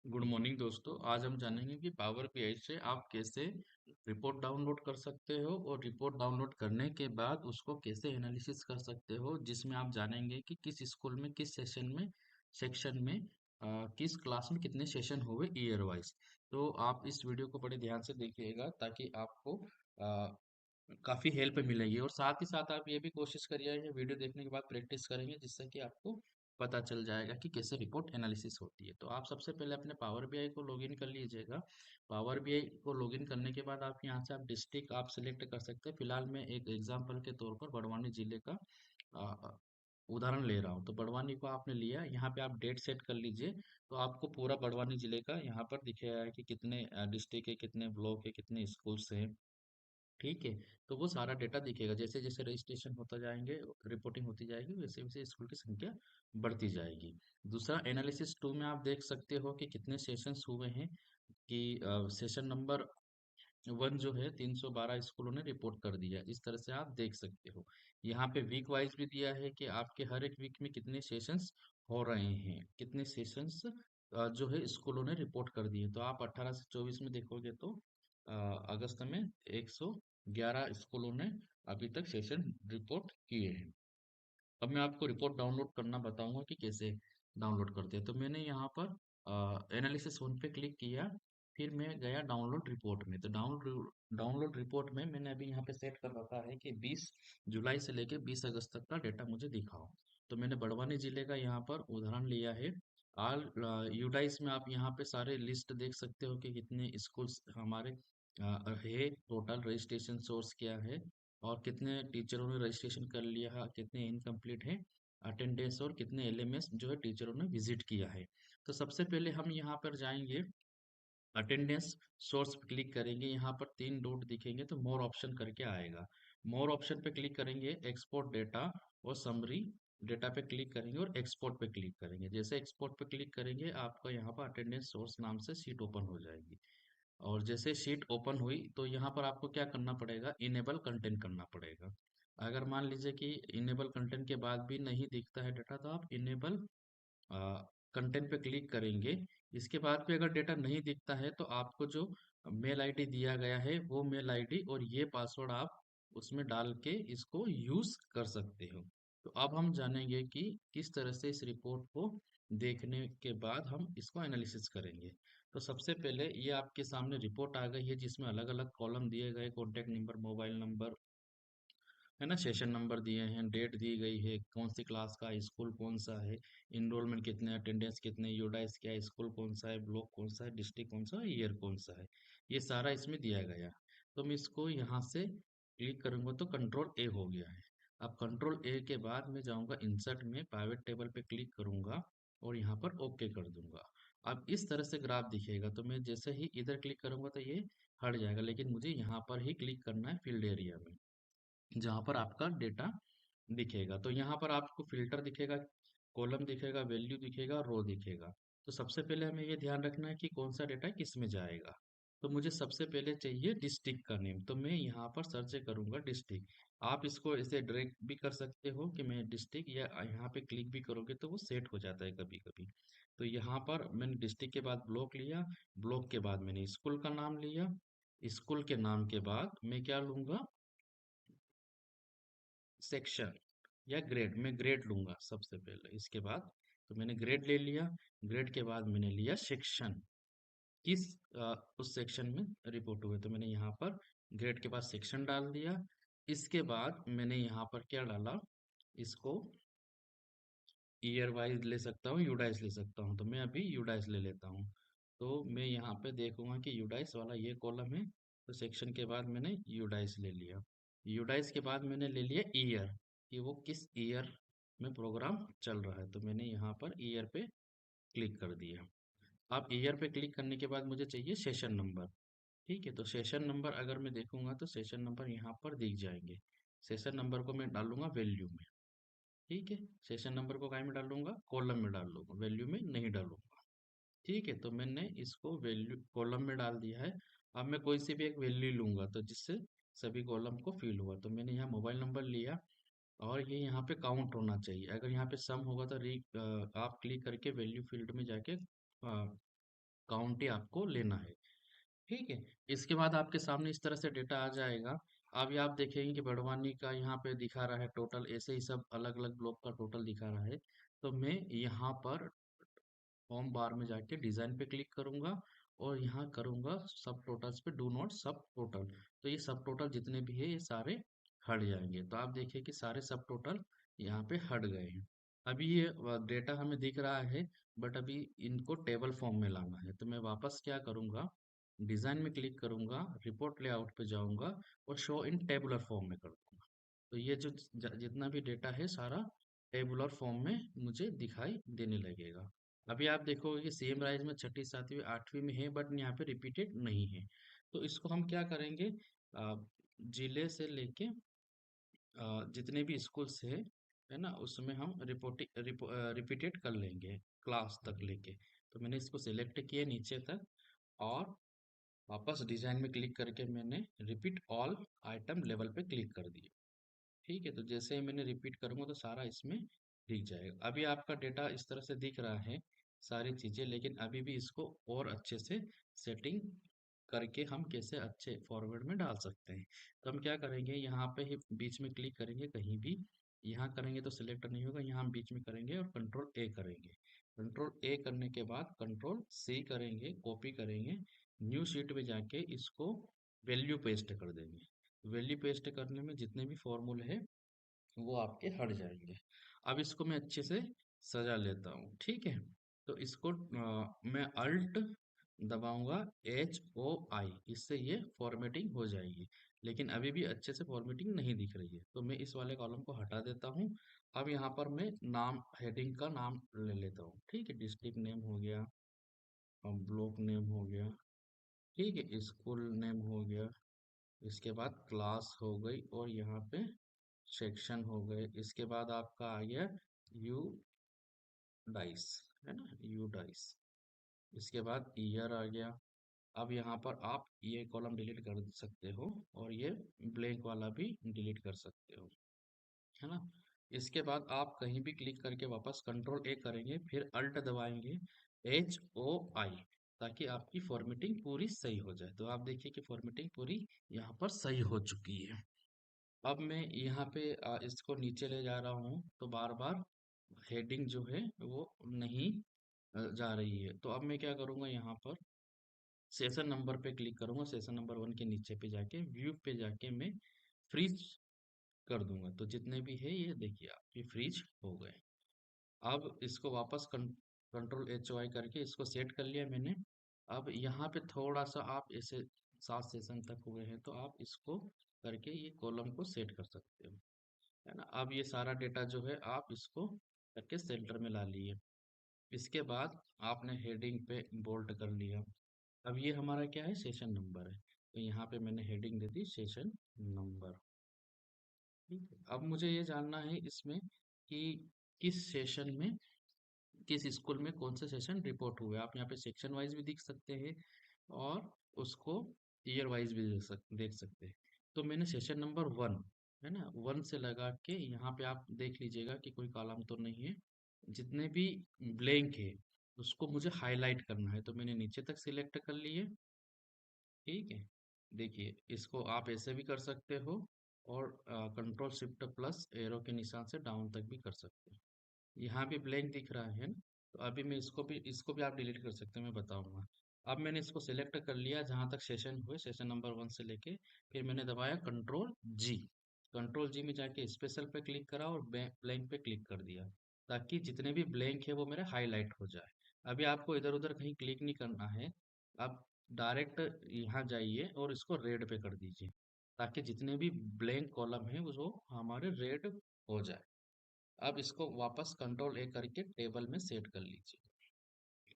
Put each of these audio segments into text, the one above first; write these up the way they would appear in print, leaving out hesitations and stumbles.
Good morning दोस्तों। आज हम जानेंगे कि पावर बीआई से आप कैसे रिपोर्ट डाउनलोड कर सकते हो और रिपोर्ट डाउनलोड करने के बाद उसको कैसे एनालिसिस कर सकते हो, जिसमें आप जानेंगे कि किस स्कूल में किस सेक्शन में किस क्लास में कितने सेशन हुए ईयर वाइज। तो आप इस वीडियो को बड़े ध्यान से देखिएगा ताकि आपको काफी हेल्प मिलेगी, और साथ ही साथ आप ये भी कोशिश करिए ये वीडियो देखने के बाद प्रैक्टिस करेंगे, जिससे कि आपको पता चल जाएगा कि कैसे रिपोर्ट एनालिसिस होती है। तो आप सबसे पहले अपने पावर बीआई को लॉगिन कर लीजिएगा। पावर बीआई को लॉगिन करने के बाद आप यहाँ से आप डिस्ट्रिक्ट आप सिलेक्ट कर सकते हैं। फिलहाल मैं एक एग्जांपल के तौर पर बड़वानी जिले का अ, अ, उदाहरण ले रहा हूँ। तो बड़वानी को आपने लिया, यहाँ पे आप डेट सेट कर लीजिए। तो आपको पूरा बड़वानी जिले का यहाँ पर दिखेगा कि कितने डिस्ट्रिक्ट है, कितने ब्लॉक है, कितने स्कूल्स हैं। ठीक है। तो वो सारा डेटा दिखेगा, जैसे जैसे रजिस्ट्रेशन होता जाएंगे, रिपोर्टिंग होती जाएगी, वैसे वैसे स्कूल की संख्या बढ़ती जाएगी। दूसरा, एनालिसिस टू में आप देख सकते हो कि कितने सेशंस हुए हैं, कि सेशन नंबर वन जो है 312 स्कूलों ने रिपोर्ट कर दिया। इस तरह से आप देख सकते हो। यहाँ पे वीक वाइज भी दिया है कि आपके हर एक वीक में कितने सेशंस हो रहे हैं, कितने सेशंस जो है स्कूलों ने रिपोर्ट कर दिए। तो आप 18 से 24 में देखोगे तो अ, अगस्त में 111 स्कूलों ने अभी तक सेशन रिपोर्ट किए हैं। अब मैं आपको रिपोर्ट डाउनलोड करना बताऊंगा कि कैसे डाउनलोड करते हैं। तो मैंने यहाँ पर एनालिसिस वन पे क्लिक किया, फिर मैं गया डाउनलोड रिपोर्ट में। तो डाउनलोड रिपोर्ट में मैंने अभी यहाँ पे सेट कर रखा है कि 20 जुलाई से लेकर 20 अगस्त तक का डेटा मुझे दिखाओ। तो मैंने बड़वानी जिले का यहाँ पर उदाहरण लिया है। ऑल यूडाइस में आप यहाँ पे सारे लिस्ट देख सकते हो कि कितने स्कूल्स हमारे है, टोटल रजिस्ट्रेशन सोर्स क्या है, और कितने टीचरों ने रजिस्ट्रेशन कर लिया है, कितने इनकम्प्लीट है अटेंडेंस, और कितने एलएमएस जो है टीचरों ने विजिट किया है। तो सबसे पहले हम यहाँ पर जाएंगे, अटेंडेंस सोर्स पे क्लिक करेंगे। यहाँ पर तीन डॉट दिखेंगे तो मोर ऑप्शन करके आएगा। मोर ऑप्शन पे क्लिक करेंगे, एक्सपोर्ट डेटा और समरी डेटा पे क्लिक करेंगे और एक्सपोर्ट पे क्लिक करेंगे। जैसे एक्सपोर्ट पे क्लिक करेंगे, आपका यहाँ पर अटेंडेंस सोर्स नाम से शीट ओपन हो जाएगी। और जैसे शीट ओपन हुई तो यहाँ पर आपको क्या करना पड़ेगा, इनेबल कंटेंट करना पड़ेगा। अगर मान लीजिए कि इनेबल कंटेंट के बाद भी नहीं दिखता है डाटा, तो आप इनेबल कंटेंट पे क्लिक करेंगे। इसके बाद भी अगर डेटा नहीं दिखता है तो आपको जो मेल आईडी दिया गया है वो मेल आईडी और ये पासवर्ड आप उसमें डाल के इसको यूज कर सकते हो। तो अब हम जानेंगे कि किस तरह से इस रिपोर्ट को देखने के बाद हम इसको एनालिसिस करेंगे। तो सबसे पहले ये आपके सामने रिपोर्ट आ गई है, जिसमें अलग अलग कॉलम दिए गए, कॉन्टेक्ट नंबर, मोबाइल नंबर, है ना, सेशन नंबर दिए हैं, डेट दी गई है, कौन सी क्लास का है, स्कूल कौन सा है, इनरोलमेंट कितने, अटेंडेंस कितने, यूडाइस क्या है, स्कूल कौन सा है, ब्लॉक कौन सा है, डिस्ट्रिक्ट कौन सा है, ईयर कौन सा है। ये सारा इसमें दिया गया है। तो मैं इसको यहाँ से क्लिक करूंगा तो कंट्रोल ए हो गया है। अब कंट्रोल ए के बाद मैं जाऊंगा इंसर्ट में, प्राइवेट टेबल पे क्लिक करूंगा और यहाँ पर ओके कर दूंगा। अब इस तरह से ग्राफ दिखेगा। तो मैं जैसे ही इधर क्लिक करूंगा तो ये हट जाएगा, लेकिन मुझे यहाँ पर ही क्लिक करना है फील्ड एरिया में, जहाँ पर आपका डेटा दिखेगा। तो यहाँ पर आपको फिल्टर दिखेगा, कॉलम दिखेगा, वैल्यू दिखेगा, रो दिखेगा। तो सबसे पहले हमें ये ध्यान रखना है कि कौन सा डेटा किस में जाएगा। तो मुझे सबसे पहले चाहिए डिस्ट्रिक्ट का नेम, तो मैं यहाँ पर सर्च करूंगा डिस्ट्रिक्ट। आप इसको ऐसे ड्रैग भी कर सकते हो कि मैं डिस्ट्रिक्ट, या यहाँ पे क्लिक भी करोगे तो वो सेट हो जाता है कभी कभी। तो यहाँ पर मैंने डिस्ट्रिक्ट के बाद ब्लॉक लिया, ब्लॉक के बाद मैंने स्कूल का नाम लिया, स्कूल के नाम के बाद मैं क्या लूंगा, सेक्शन या ग्रेड। मैं ग्रेड लूंगा सबसे पहले, इसके बाद तो मैंने ग्रेड ले लिया। ग्रेड के बाद मैंने लिया सेक्शन, किस उस सेक्शन में रिपोर्ट हुए। तो मैंने यहाँ पर ग्रेड के बाद सेक्शन डाल दिया। इसके बाद मैंने यहाँ पर क्या डाला, इसको ईयर वाइज ले सकता हूँ, यूडाइस ले सकता हूँ। तो मैं अभी यूडाइस ले लेता हूँ। तो मैं यहाँ पे देखूंगा कि यूडाइस वाला ये कॉलम है, तो सेक्शन के बाद मैंने यूडाइस ले लिया। यूडाइस के बाद मैंने ले लिया ईयर, कि वो किस ईयर में प्रोग्राम चल रहा है। तो मैंने यहाँ पर ईयर पे क्लिक कर दिया। अब ईयर पे क्लिक करने के बाद मुझे चाहिए सेशन नंबर। ठीक है, तो सेशन नंबर अगर मैं देखूंगा तो सेशन नंबर यहाँ पर दिख जाएंगे। सेशन नंबर को मैं डालूंगा वैल्यू में। ठीक है, सेशन नंबर को काय में डालूंगा, कॉलम में डाल लूंगा, वैल्यू में नहीं डालूंगा। ठीक है, तो मैंने इसको वैल्यू कॉलम में डाल दिया है। अब मैं कोई सी भी एक वैल्यू लूंगा तो जिससे सभी कॉलम को फिल हुआ। तो मैंने यहाँ मोबाइल नंबर लिया, और ये यहाँ पे काउंट होना चाहिए। अगर यहाँ पे सम होगा तो आप क्लिक करके वैल्यू फील्ड में जाके काउंटी आपको लेना है। ठीक है, इसके बाद आपके सामने इस तरह से डेटा आ जाएगा। अभी आप देखेंगे कि बड़वानी का यहाँ पे दिखा रहा है टोटल, ऐसे ही सब अलग अलग ब्लॉक का टोटल दिखा रहा है। तो मैं यहाँ पर होम बार में जाके डिज़ाइन पे क्लिक करूंगा और यहाँ करूंगा सब टोटल्स पे डू नॉट सब टोटल। तो ये सब टोटल जितने भी है ये सारे हट जाएंगे। तो आप देखिए कि सारे सब टोटल यहाँ पे हट गए हैं। अभी ये डेटा हमें दिख रहा है, बट अभी इनको टेबल फॉर्म में लाना है। तो मैं वापस क्या करूंगा, डिज़ाइन में क्लिक करूंगा, रिपोर्ट लेआउट पे जाऊंगा और शो इन टेबुलर फॉर्म में कर दूंगा। तो ये जो जितना भी डेटा है सारा टेबुलर फॉर्म में मुझे दिखाई देने लगेगा। अभी आप देखोगे कि सेम राइज में छठी सातवीं आठवीं में है, बट यहाँ पे रिपीटेड नहीं है। तो इसको हम क्या करेंगे, अ, जिले से लेके जितने भी स्कूल्स है ना, उसमें हम रिपीटेड कर लेंगे क्लास तक लेके। तो मैंने इसको सिलेक्ट किया नीचे तक और वापस डिजाइन में क्लिक करके मैंने रिपीट ऑल आइटम लेवल पे क्लिक कर दिया। ठीक है, तो जैसे ही मैंने रिपीट करूंगा तो सारा इसमें दिख जाएगा। अभी आपका डेटा इस तरह से दिख रहा है सारी चीजें, लेकिन अभी भी इसको और अच्छे से सेटिंग करके हम कैसे अच्छे फॉरवर्ड में डाल सकते हैं। तो हम क्या करेंगे, यहाँ पे ही बीच में क्लिक करेंगे कहीं भी, यहाँ करेंगे तो सिलेक्ट नहीं होगा, यहाँ हम बीच में करेंगे और कंट्रोल ए करेंगे। कंट्रोल ए करने के बाद कंट्रोल सी करेंगे, कॉपी करेंगे, न्यू शीट में जाके इसको वैल्यू पेस्ट कर देंगे। वैल्यू पेस्ट करने में जितने भी फॉर्मूले हैं वो आपके हट जाएंगे। अब इसको मैं अच्छे से सजा लेता हूँ। ठीक है, तो इसको मैं अल्ट दबाऊंगा HOI, इससे ये फॉर्मेटिंग हो जाएगी। लेकिन अभी भी अच्छे से फॉर्मेटिंग नहीं दिख रही है, तो मैं इस वाले कॉलम को हटा देता हूँ। अब यहाँ पर मैं नाम, हेडिंग का नाम ले लेता हूँ। ठीक है, डिस्ट्रिक्ट नेम हो गया, ब्लॉक नेम हो गया, ठीक है, स्कूल नेम हो गया, इसके बाद क्लास हो गई और यहाँ पे सेक्शन हो गए। इसके बाद आपका आ गया यू डाइस, है ना, यू डाइस। इसके बाद ईयर आ गया। अब यहाँ पर आप ये कॉलम डिलीट कर सकते हो और ये ब्लैंक वाला भी डिलीट कर सकते हो, है ना। इसके बाद आप कहीं भी क्लिक करके वापस कंट्रोल ए करेंगे, फिर अल्ट दबाएंगे HOI, ताकि आपकी फॉर्मेटिंग पूरी सही हो जाए। तो आप देखिए कि फॉर्मेटिंग पूरी यहाँ पर सही हो चुकी है। अब मैं यहाँ पे इसको नीचे ले जा रहा हूँ तो बार बार हेडिंग जो है वो नहीं जा रही है। तो अब मैं क्या करूँगा, यहाँ पर सेशन नंबर पे क्लिक करूँगा, सेशन नंबर 1 के नीचे पे जाके व्यू पे जाके मैं फ्रीज कर दूंगा। तो जितने भी है ये देखिए आपके फ्रीज हो गए। अब इसको वापस कंट्रोल HOI करके इसको सेट कर लिया मैंने। अब यहाँ पे थोड़ा सा आप ऐसे 7 सेशन तक हुए हैं तो आप इसको करके ये कॉलम को सेट कर सकते हो, है ना। अब ये सारा डेटा जो है आप इसको करके सेंटर में ला लिए। इसके बाद आपने हेडिंग पे बोल्ट कर लिया। अब ये हमारा क्या है, सेशन नंबर है। तो यहाँ पे मैंने heading they the session number. ठीक है, अब मुझे ये जानना है इसमें कि किस सेशन में, किस स्कूल में कौन से सेशन रिपोर्ट हुए। आप यहाँ पे सेक्शन वाइज भी देख सकते हैं और उसको ईयर वाइज भी देख सकते हैं। तो मैंने सेशन नंबर 1, है ना, 1 से लगा के यहाँ पे आप देख लीजिएगा कि कोई कॉलम तो नहीं है। जितने भी ब्लैंक है उसको मुझे हाईलाइट करना है, तो मैंने नीचे तक सिलेक्ट कर लिए। ठीक है, देखिए इसको आप ऐसे भी कर सकते हो और कंट्रोल शिफ्ट प्लस एरो के निशान से डाउन तक भी कर सकते हो। यहाँ भी ब्लैंक दिख रहा है ना, तो अभी मैं इसको भी आप डिलीट कर सकते हैं, मैं बताऊंगा। अब मैंने इसको सिलेक्ट कर लिया जहाँ तक सेशन हुए, सेशन नंबर 1 से लेके, फिर मैंने दबाया कंट्रोल G। कंट्रोल G में जाके स्पेशल पे क्लिक करा और ब्लैंक पे क्लिक कर दिया, ताकि जितने भी ब्लैंक है वो मेरे हाईलाइट हो जाए। अभी आपको इधर उधर कहीं क्लिक नहीं करना है, आप डायरेक्ट यहाँ जाइए और इसको रेड पे कर दीजिए, ताकि जितने भी ब्लैंक कॉलम है वो हमारे रेड हो जाए। अब इसको वापस कंट्रोल A करके टेबल में सेट कर लीजिए।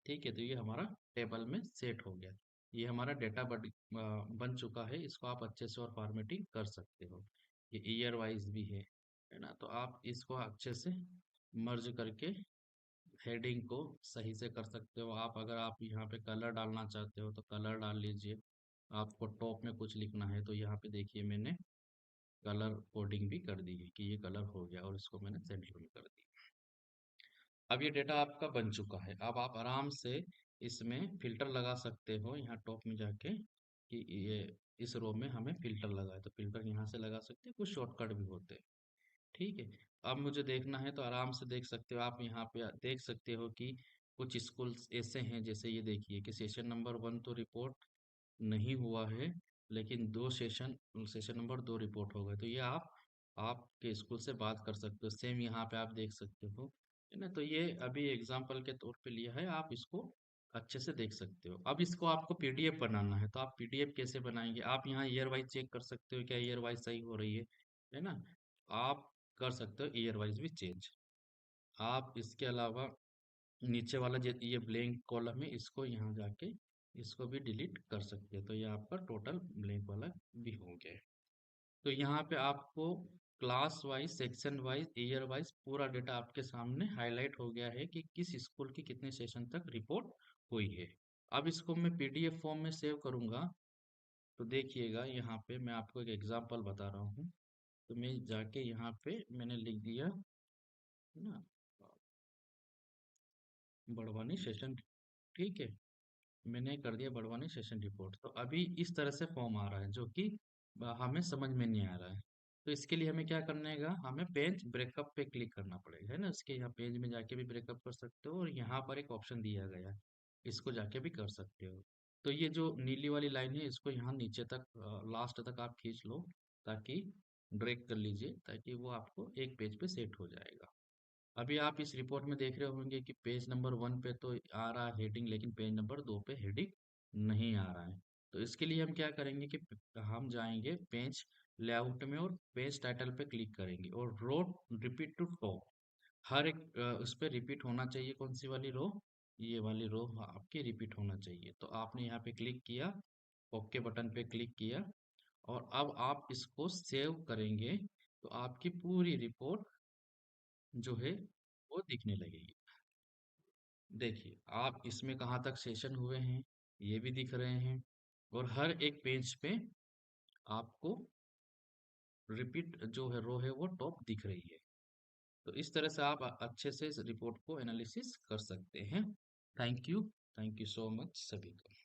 ठीक है, तो ये हमारा टेबल में सेट हो गया। ये हमारा डेटा बन चुका है। इसको आप अच्छे से और फॉर्मेटिंग कर सकते हो। ये ईयर वाइज भी है ना। तो आप इसको अच्छे से मर्ज करके हेडिंग को सही से कर सकते हो। आप अगर आप यहाँ पे कलर डालना चाहते हो तो कलर डाल लीजिए। आपको टॉप में कुछ लिखना है तो यहाँ पे देखिए मैंने कलर कोडिंग भी कर दी है कि ये कलर हो गया और इसको मैंने सेंटर में कर दिया। अब ये डेटा आपका बन चुका है। अब आप आराम से इसमें फिल्टर लगा सकते हो यहाँ टॉप में जाके कि ये इस रो में हमें फिल्टर लगा है, तो फिल्टर यहाँ से लगा सकते हैं। कुछ शॉर्टकट भी होते हैं। ठीक है। अब मुझे देखना है तो आराम से देख सकते हो आप, यहाँ पे देख सकते हो कि कुछ स्कूल्स ऐसे हैं, जैसे ये देखिए कि सेशन नंबर 1 तो रिपोर्ट नहीं हुआ है, लेकिन दो सेशन सेशन नंबर 2 रिपोर्ट हो गए। तो ये आप आपके स्कूल से बात कर सकते हो। सेम यहाँ पे आप देख सकते हो, है ना। तो ये अभी एग्जाम्पल के तौर पे लिया है, आप इसको अच्छे से देख सकते हो। अब इसको आपको पीडीएफ बनाना है, तो आप पीडीएफ कैसे बनाएंगे? आप यहाँ ईयर वाइज चेक कर सकते हो, क्या ईयर वाइज सही हो रही है ना। आप कर सकते हो ईयर वाइज भी चेंज। आप इसके अलावा नीचे वाला ये ब्लैंक कॉलम है, इसको यहाँ जाके इसको भी डिलीट कर सकते हैं। तो ये आपका टोटल ब्लैंक वाला भी हो गया है। तो यहाँ पे आपको class wise, section wise, year wise पूरा डेटा आपके सामने हाईलाइट हो गया है कि किस स्कूल की कितने सेशन तक रिपोर्ट हुई है। अब इसको मैं पीडीएफ फॉर्म में सेव करूँगा। तो देखिएगा यहाँ पे मैं आपको एक एग्जांपल बता रहा हूँ। तो मैं जाके यहाँ पे मैंने लिख दिया, है ना, बड़वानी सेशन। ठीक है, मैंने कर दिया बड़वानी सेशन रिपोर्ट। तो अभी इस तरह से फॉर्म आ रहा है, जो कि हमें समझ में नहीं आ रहा है। तो इसके लिए हमें क्या करना है, हमें पेज ब्रेकअप पे क्लिक करना पड़ेगा, है ना। इसके यहाँ पेज में जाके भी ब्रेकअप कर सकते हो, और यहाँ पर एक ऑप्शन दिया गया है, इसको जाके भी कर सकते हो। तो ये जो नीली वाली लाइन है, इसको यहाँ नीचे तक लास्ट तक आप खींच लो, ताकि ड्रैग कर लीजिए, ताकि वो आपको एक पेज पे सेट हो जाएगा। अभी आप इस रिपोर्ट में देख रहे होंगे कि पेज नंबर 1 पे तो आ रहा है हेडिंग, लेकिन पेज नंबर 2 पे हेडिंग नहीं आ रहा है। तो इसके लिए हम क्या करेंगे कि हम जाएंगे पेज लेआउट में, और पेज टाइटल पे क्लिक करेंगे, और रो रिपीट टू टॉप, हर एक उस पर रिपीट होना चाहिए। कौन सी वाली रो? ये वाली रो आपकी रिपीट होना चाहिए। तो आपने यहाँ पे क्लिक किया, ओके बटन पे क्लिक किया, और अब आप इसको सेव करेंगे, तो आपकी पूरी रिपोर्ट जो है वो दिखने लगेगी। देखिए, आप इसमें कहाँ तक सेशन हुए हैं ये भी दिख रहे हैं, और हर एक पेज पे आपको रिपीट जो है रो है वो टॉप दिख रही है। तो इस तरह से आप अच्छे से इस रिपोर्ट को एनालिसिस कर सकते हैं। Thank you. Thank you so much सभी को।